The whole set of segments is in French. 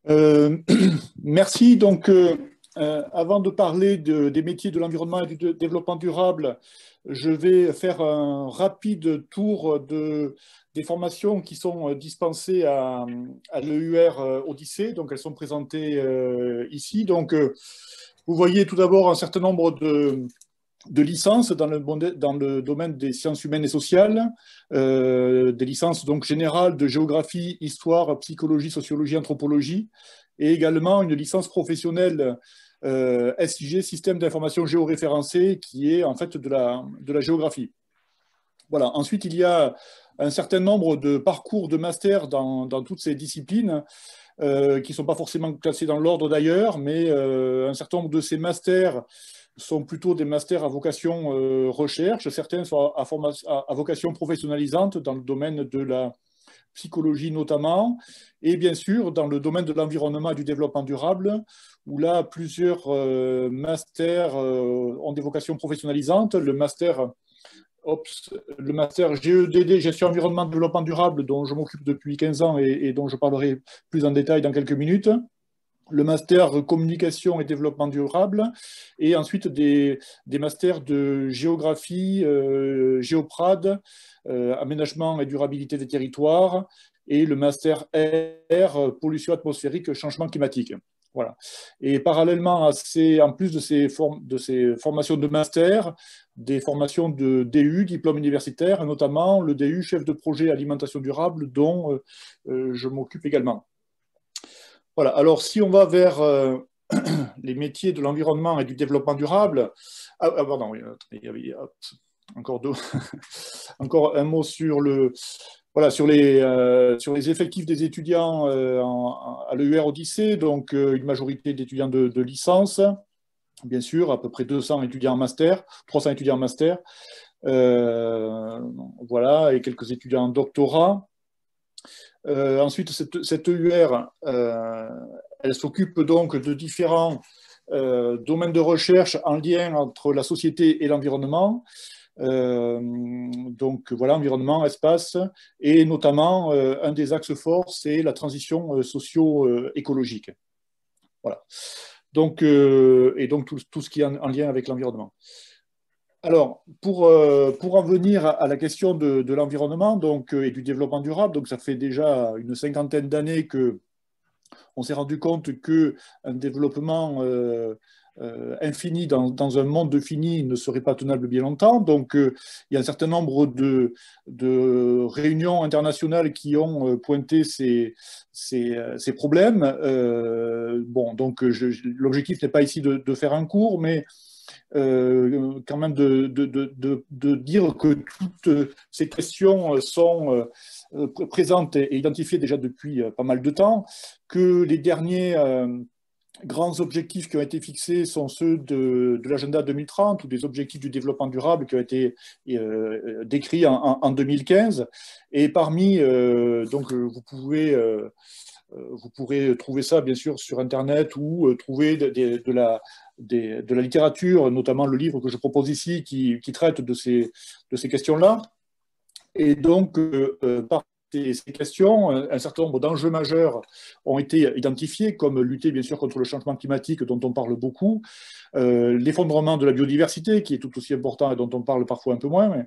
Euh, Merci. Avant de parler des métiers de l'environnement et du développement durable, je vais faire un rapide tour des formations qui sont dispensées à l'EUR Odyssée. Donc, elles sont présentées ici. Vous voyez tout d'abord un certain nombre de licences dans le domaine des sciences humaines et sociales, des licences donc générales de géographie, histoire, psychologie, sociologie, anthropologie, et également une licence professionnelle SIG, système d'information géoréférencé, qui est en fait de la géographie. Voilà. Ensuite, il y a un certain nombre de parcours de master dans toutes ces disciplines qui ne sont pas forcément classés dans l'ordre d'ailleurs, mais un certain nombre de ces masters sont plutôt des masters à vocation recherche. Certains sont à vocation professionnalisante dans le domaine de la psychologie notamment, et bien sûr dans le domaine de l'environnement et du développement durable, où là, plusieurs masters ont des vocations professionnalisantes. Le master GEDD, gestion environnement développement durable, dont je m'occupe depuis 15 ans et dont je parlerai plus en détail dans quelques minutes. Le master communication et développement durable, et ensuite des masters de géographie, géoprad, aménagement et durabilité des territoires, et le master R, pollution atmosphérique, changement climatique. Voilà. Et parallèlement en plus de ces formations de master, des formations de DU, diplôme universitaire, notamment le DU chef de projet alimentation durable, dont je m'occupe également. Voilà. Alors, si on va vers les métiers de l'environnement et du développement durable, pardon, oui, encore deux. Encore un mot sur voilà, sur les effectifs des étudiants à l'EUR Odyssée, donc une majorité d'étudiants de licence, bien sûr, à peu près 200 étudiants en master, 300 étudiants en master, voilà, et quelques étudiants en doctorat. Ensuite, cette EUR, elle s'occupe donc de différents domaines de recherche en lien entre la société et l'environnement. Donc voilà, environnement, espace, et notamment un des axes forts, c'est la transition socio-écologique. Voilà. Et donc tout ce qui est en lien avec l'environnement. Alors, pour en venir à la question de l'environnement et du développement durable, donc ça fait déjà une cinquantaine d'années que on s'est rendu compte qu'un développement infini dans un monde fini ne serait pas tenable bien longtemps. Donc, il y a un certain nombre de réunions internationales qui ont pointé ces problèmes. Bon, donc, l'objectif n'est pas ici de faire un cours, mais quand même de dire que toutes ces questions sont présentes et identifiées déjà depuis pas mal de temps, que les derniers grands objectifs qui ont été fixés sont ceux de l'agenda 2030 ou des objectifs du développement durable qui ont été décrits en 2015. Et parmi, vous pourrez trouver ça, bien sûr, sur Internet ou trouver de la littérature, notamment le livre que je propose ici, qui traite de ces questions-là. Et donc, par ces questions, un certain nombre d'enjeux majeurs ont été identifiés, comme lutter bien sûr contre le changement climatique dont on parle beaucoup, l'effondrement de la biodiversité qui est tout aussi important et dont on parle parfois un peu moins, mais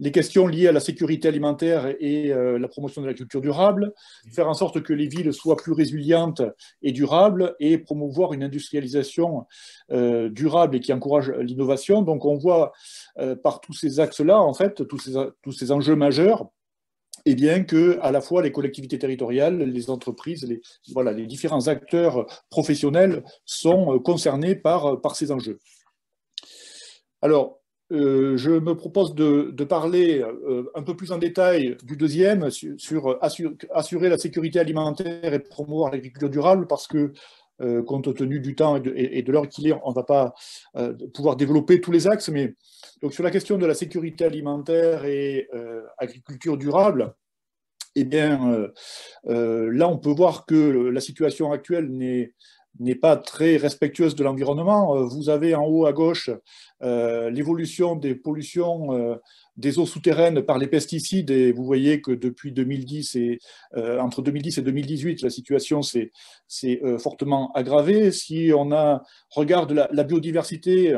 les questions liées à la sécurité alimentaire et la promotion de la culture durable, faire en sorte que les villes soient plus résilientes et durables et promouvoir une industrialisation durable et qui encourage l'innovation. Donc on voit par tous ces axes-là, en fait, tous ces enjeux majeurs, et bien que à la fois les collectivités territoriales, les entreprises, les différents acteurs professionnels sont concernés par ces enjeux. Alors, je me propose de parler un peu plus en détail du deuxième, sur assurer la sécurité alimentaire et promouvoir l'agriculture durable, parce que compte tenu du temps et de l'heure qu'il est, on ne va pas pouvoir développer tous les axes, mais donc sur la question de la sécurité alimentaire et agriculture durable, eh bien, là, on peut voir que la situation actuelle n'est pas très respectueuse de l'environnement. Vous avez en haut à gauche l'évolution des pollutions des eaux souterraines par les pesticides, et vous voyez que depuis 2010 entre 2010 et 2018, la situation s'est fortement aggravée. Si on regarde la biodiversité,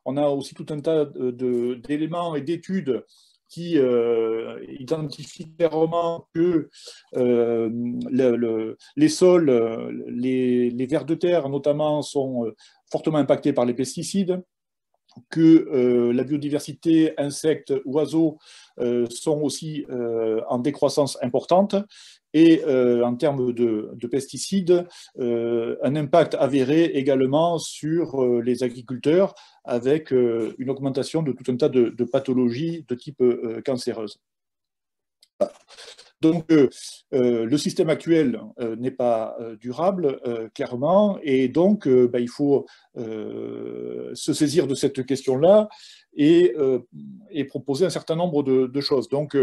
on a aussi tout un tas d'éléments et d'études qui identifient clairement que les sols, les vers de terre notamment, sont fortement impactés par les pesticides, que la biodiversité, insectes, oiseaux sont aussi en décroissance importante, et en termes de pesticides, un impact avéré également sur les agriculteurs, avec une augmentation de tout un tas de pathologies de type cancéreuse. Donc, le système actuel n'est pas durable, clairement, et donc il faut se saisir de cette question-là et proposer un certain nombre de choses. Donc,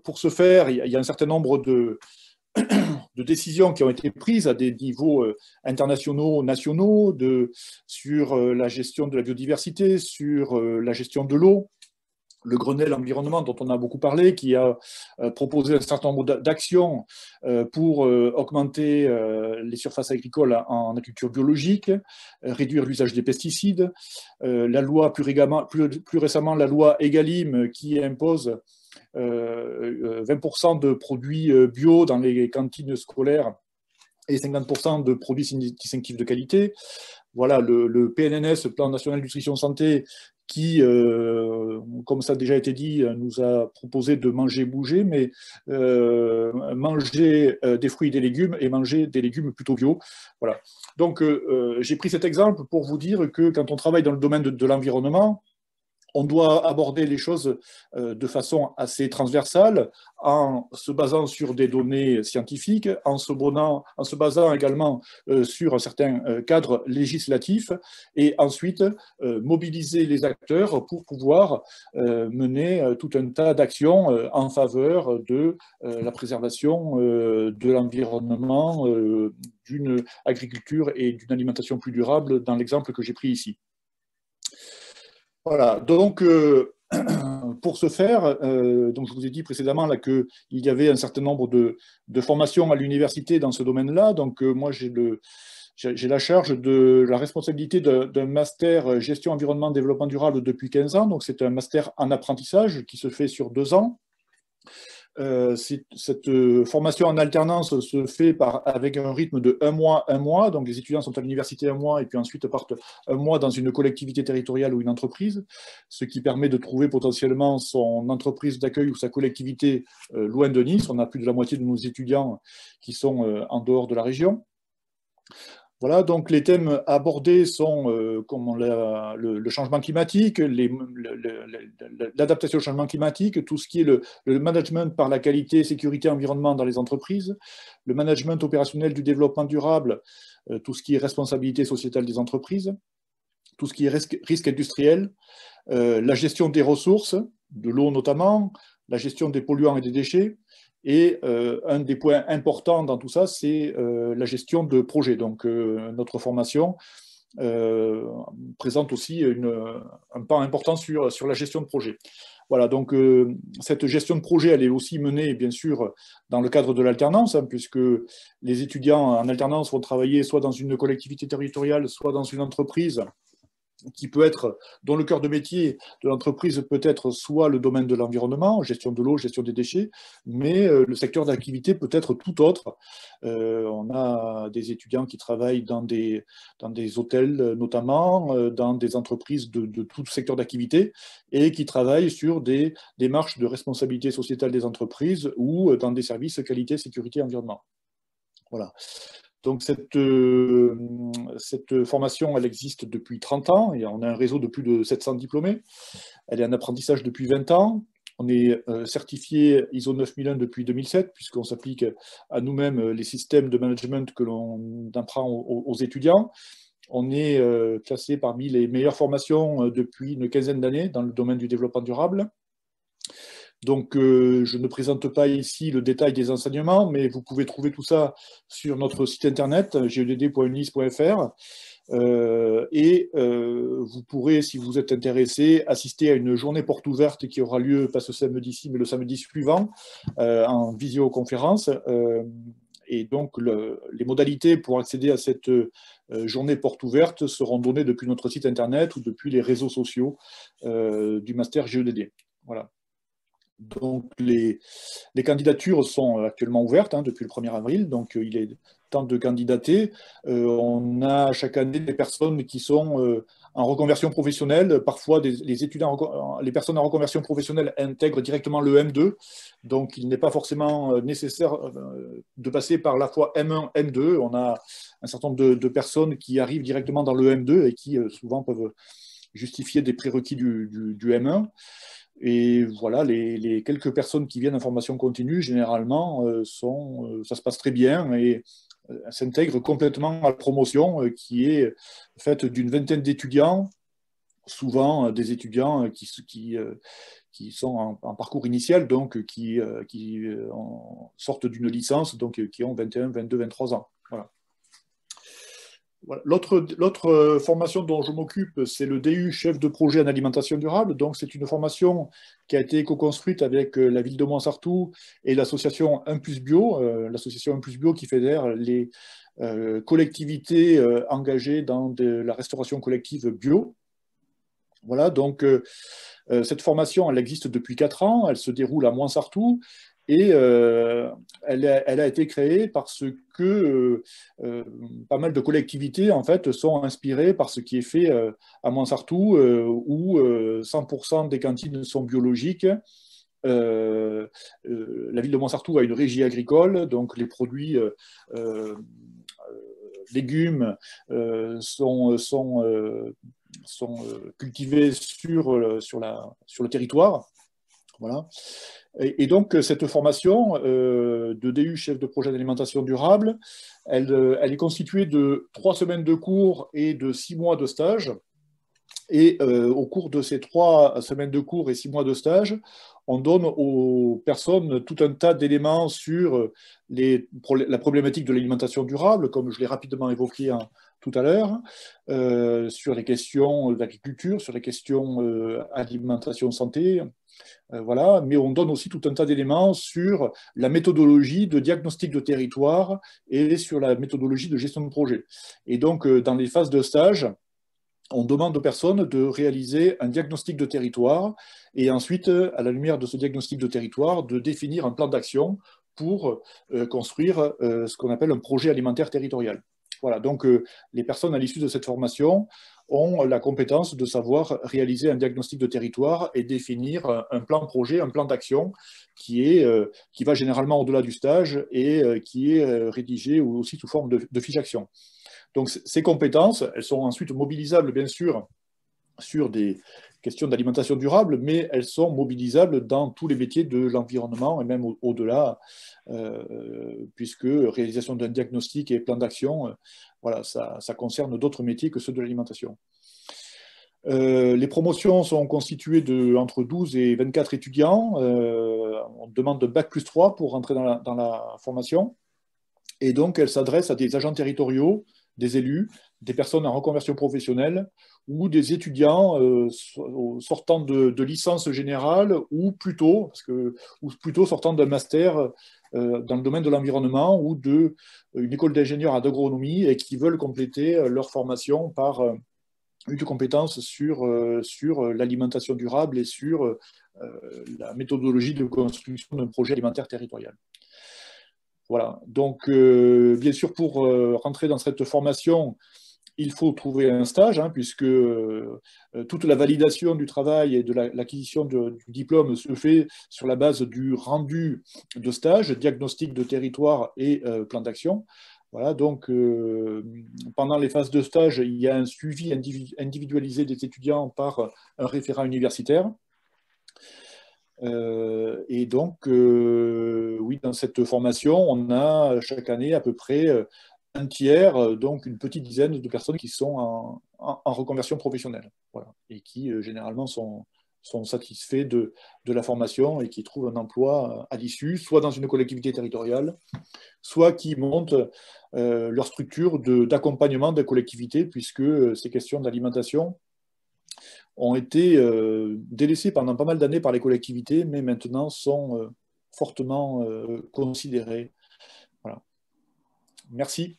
pour ce faire, il y a un certain nombre de décisions qui ont été prises à des niveaux internationaux, nationaux, sur la gestion de la biodiversité, sur la gestion de l'eau. Le Grenelle environnement, dont on a beaucoup parlé, qui a proposé un certain nombre d'actions pour augmenter les surfaces agricoles en agriculture biologique, réduire l'usage des pesticides. La loi, plus récemment, la loi Egalim, qui impose 20% de produits bio dans les cantines scolaires et 50% de produits distinctifs de qualité. Voilà, le PNNS, Plan national nutrition santé, qui, comme ça a déjà été dit, nous a proposé de manger, bouger, mais manger des fruits et des légumes, et manger des légumes plutôt bio. Voilà. Donc, j'ai pris cet exemple pour vous dire que quand on travaille dans le domaine de l'environnement, on doit aborder les choses de façon assez transversale, en se basant sur des données scientifiques, en se basant également sur un certain cadre législatif, et ensuite mobiliser les acteurs pour pouvoir mener tout un tas d'actions en faveur de la préservation de l'environnement, d'une agriculture et d'une alimentation plus durable, dans l'exemple que j'ai pris ici. Voilà, donc pour ce faire, donc je vous ai dit précédemment qu'il y avait un certain nombre de formations à l'université dans ce domaine-là. Donc moi, j'ai la charge de la responsabilité d'un master gestion environnement développement durable depuis 15 ans. Donc c'est un master en apprentissage qui se fait sur 2 ans. Cette formation en alternance se fait avec un rythme de 1 mois. Donc les étudiants sont à l'université 1 mois et puis ensuite partent 1 mois dans une collectivité territoriale ou une entreprise, ce qui permet de trouver potentiellement son entreprise d'accueil ou sa collectivité loin de Nice. On a plus de la moitié de nos étudiants qui sont en dehors de la région. Voilà, donc les thèmes abordés sont comme le changement climatique, l'adaptation au changement climatique, tout ce qui est le management par la qualité, sécurité, environnement dans les entreprises, le management opérationnel du développement durable, tout ce qui est responsabilité sociétale des entreprises, tout ce qui est risque industriel, la gestion des ressources, de l'eau notamment, la gestion des polluants et des déchets. Et un des points importants dans tout ça, c'est la gestion de projets. Donc, notre formation présente aussi un pan important sur la gestion de projet. Voilà, donc cette gestion de projet, elle est aussi menée, bien sûr, dans le cadre de l'alternance, hein, puisque les étudiants en alternance vont travailler soit dans une collectivité territoriale, soit dans une entreprise, dont le cœur de métier de l'entreprise peut être soit le domaine de l'environnement, gestion de l'eau, gestion des déchets, mais le secteur d'activité peut être tout autre. On a des étudiants qui travaillent dans des hôtels notamment, dans des entreprises de tout secteur d'activité, et qui travaillent sur des démarches de responsabilité sociétale des entreprises ou dans des services qualité, sécurité, environnement. Voilà. Donc cette formation, elle existe depuis 30 ans, et on a un réseau de plus de 700 diplômés. Elle est en apprentissage depuis 20 ans. On est certifié ISO 9001 depuis 2007, puisqu'on s'applique à nous-mêmes les systèmes de management que l'on apprend aux étudiants. On est classé parmi les meilleures formations depuis une quinzaine d'années dans le domaine du développement durable. Donc, je ne présente pas ici le détail des enseignements, mais vous pouvez trouver tout ça sur notre site internet, gedd.unis.fr. Vous pourrez, si vous êtes intéressé, assister à une journée porte ouverte qui aura lieu, pas ce samedi-ci, mais le samedi suivant, en visioconférence. Et donc, les modalités pour accéder à cette journée porte ouverte seront données depuis notre site internet ou depuis les réseaux sociaux du Master GEDD. Voilà. Donc, les candidatures sont actuellement ouvertes depuis le 1er avril, donc il est temps de candidater. On a chaque année des personnes qui sont en reconversion professionnelle. Parfois, les personnes en reconversion professionnelle intègrent directement le M2, donc il n'est pas forcément nécessaire de passer par la fois M1, M2. On a un certain nombre de personnes qui arrivent directement dans le M2 et qui souvent peuvent justifier des prérequis du M1. Et voilà, les quelques personnes qui viennent en formation continue, généralement, ça se passe très bien et s'intègrent complètement à la promotion qui est faite d'une vingtaine d'étudiants, souvent des étudiants qui sont en parcours initial, donc qui sortent d'une licence, donc qui ont 21, 22, 23 ans. Voilà. Voilà. L'autre formation dont je m'occupe, c'est le DU chef de projet en alimentation durable. Donc, c'est une formation qui a été co-construite avec la ville de Montsartou et l'association 1 Plus Bio, l'association 1 Plus Bio qui fédère les collectivités engagées dans la restauration collective bio. Voilà, donc cette formation, elle existe depuis 4 ans, elle se déroule à Montsartou. Et elle a été créée parce que pas mal de collectivités en fait, sont inspirées par ce qui est fait à Montsartou, où 100% des cantines sont biologiques. La ville de Montsartou a une régie agricole, donc les produits légumes sont cultivés sur le territoire. Voilà. Et donc, cette formation de DU chef de projet d'alimentation durable, elle est constituée de 3 semaines de cours et de 6 mois de stage. Et au cours de ces 3 semaines de cours et 6 mois de stage, on donne aux personnes tout un tas d'éléments sur la problématique de l'alimentation durable, comme je l'ai rapidement évoqué tout à l'heure, sur les questions d'agriculture, sur les questions alimentation santé, voilà, mais on donne aussi tout un tas d'éléments sur la méthodologie de diagnostic de territoire et sur la méthodologie de gestion de projet. Et donc, dans les phases de stage, on demande aux personnes de réaliser un diagnostic de territoire et ensuite, à la lumière de ce diagnostic de territoire, de définir un plan d'action pour construire ce qu'on appelle un projet alimentaire territorial. Voilà, donc les personnes à l'issue de cette formation ont la compétence de savoir réaliser un diagnostic de territoire et définir un plan projet, un plan d'action qui va généralement au-delà du stage et qui est rédigé aussi sous forme de fiche action. Donc ces compétences, elles sont ensuite mobilisables, bien sûr, sur des questions d'alimentation durable, mais elles sont mobilisables dans tous les métiers de l'environnement et même au-delà, puisque réalisation d'un diagnostic et plan d'action, voilà, ça concerne d'autres métiers que ceux de l'alimentation. Les promotions sont constituées entre 12 et 24 étudiants. On demande de Bac+3 pour rentrer dans la formation. Et donc, elle s'adresse à des agents territoriaux, des élus, des personnes en reconversion professionnelle ou des étudiants sortant de licence générale ou plutôt sortant d'un master dans le domaine de l'environnement ou d'une école d'ingénieurs en agronomie et qui veulent compléter leur formation par une compétence sur l'alimentation durable et sur la méthodologie de construction d'un projet alimentaire territorial. Voilà, donc bien sûr pour rentrer dans cette formation, il faut trouver un stage, puisque toute la validation du travail et de l'acquisition du diplôme se fait sur la base du rendu de stage, diagnostic de territoire et plan d'action. Voilà, donc pendant les phases de stage, il y a un suivi individualisé des étudiants par un référent universitaire. Et donc, oui, dans cette formation, on a chaque année à peu près un tiers, donc une petite dizaine de personnes qui sont en reconversion professionnelle, voilà, et qui généralement sont sont satisfaits de la formation et qui trouvent un emploi à l'issue, soit dans une collectivité territoriale, soit qui montent leur structure d'accompagnement des collectivités, puisque ces questions d'alimentation ont été délaissées pendant pas mal d'années par les collectivités, mais maintenant sont fortement considérées. Voilà. Merci.